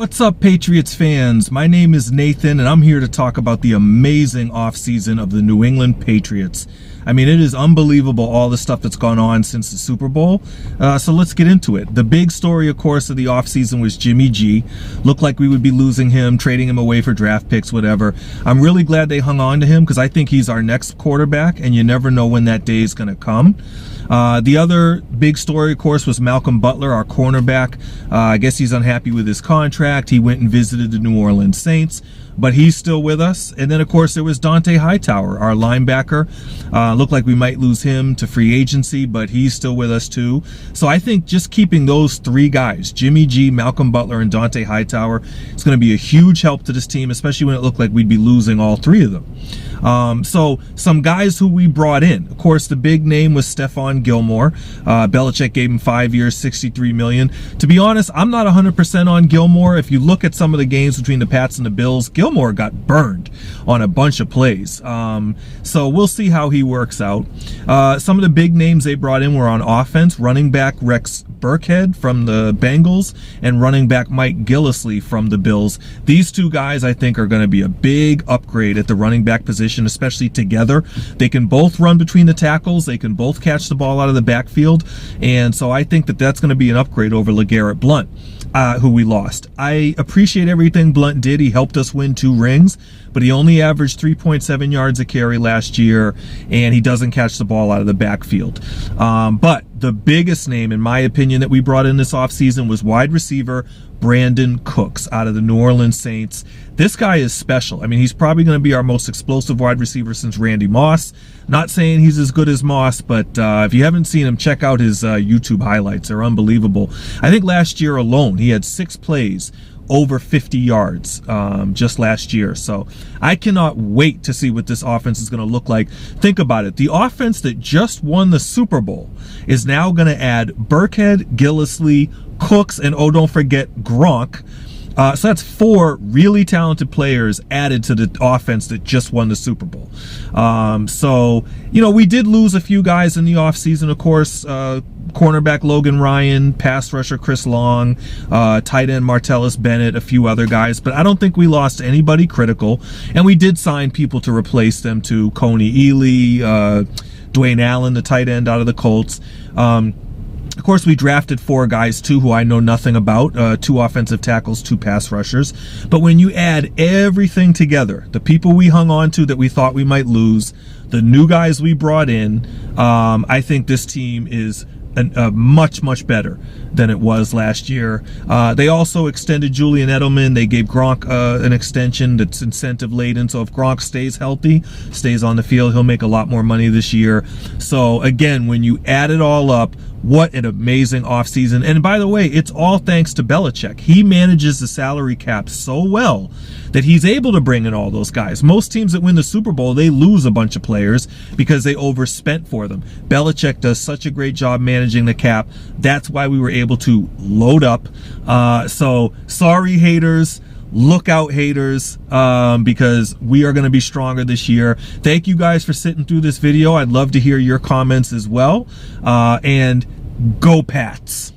What's up, Patriots fans? My name is Nathan, and I'm here to talk about the amazing offseason of the New England Patriots. I mean, it is unbelievable all the stuff that's gone on since the Super Bowl. So let's get into it. The big story, of course, of the offseason was Jimmy G. Looked like we would be losing him, trading him away for draft picks, whatever. I'm really glad they hung on to him because I think he's our next quarterback, and you never know when that day is going to come. The other big story, of course, was Malcolm Butler, our cornerback. I guess he's unhappy with his contract. He went and visited the New Orleans Saints, but he's still with us. And then, of course, there was Dante Hightower, our linebacker. Looked like we might lose him to free agency, but he's still with us too. So I think just keeping those three guys, Jimmy G, Malcolm Butler, and Dante Hightower, is going to be a huge help to this team, especially when it looked like we'd be losing all three of them. So some guys who we brought in, of course, the big name was Stephon Gilmore. Belichick gave him 5 years, $63 million. To be honest, I'm not 100% on Gilmore. If you look at some of the games between the Pats and the Bills, Gilmore got burned on a bunch of plays. So we'll see how he works out. Some of the big names they brought in were on offense: running back Rex Burkhead from the Bengals and running back Mike Gillislee from the Bills. These two guys, I think, are going to be a big upgrade at the running back position, especially together. They can both run between the tackles. They can both catch the ball out of the backfield. And so I think that that's going to be an upgrade over LeGarrette Blount, who we lost. I appreciate everything Blount did. He helped us win 2 rings, but he only averaged 3.7 yards a carry last year, and he doesn't catch the ball out of the backfield. But the biggest name, in my opinion, that we brought in this offseason was wide receiver Brandon Cooks out of the New Orleans Saints. This guy is special. I mean, he's probably going to be our most explosive wide receiver since Randy Moss. Not saying he's as good as Moss, but if you haven't seen him, check out his YouTube highlights. They're unbelievable. I think last year alone, he had 6 plays over 50 yards just last year. So I cannot wait to see what this offense is going to look like. Think about it. The offense that just won the Super Bowl is now going to add Burkhead, Gillislee, Cooks, and oh, don't forget Gronk. So that's 4 really talented players added to the offense that just won the Super Bowl. So, you know, we did lose a few guys in the offseason, of course. Cornerback Logan Ryan, pass rusher Chris Long, tight end Martellus Bennett, a few other guys. But I don't think we lost anybody critical. And we did sign people to replace them too. Coney Ely, Dwayne Allen, the tight end out of the Colts. Of course, we drafted 4 guys, too, who I know nothing about. 2 offensive tackles, 2 pass rushers. But when you add everything together, the people we hung on to that we thought we might lose, the new guys we brought in, I think this team is much, much better than it was last year. They also extended Julian Edelman. They gave Gronk an extension that's incentive-laden. So if Gronk stays healthy, stays on the field, he'll make a lot more money this year. So again, when you add it all up, what an amazing offseason. And by the way, it's all thanks to Belichick. He manages the salary cap so well that he's able to bring in all those guys. Most teams that win the Super Bowl, they lose a bunch of players because they overspent for them. Belichick does such a great job managing the cap. That's why we were able to load up. So sorry, haters. Look out, haters, because we are going to be stronger this year. Thank you guys for sitting through this video. I'd love to hear your comments as well. And go Pats.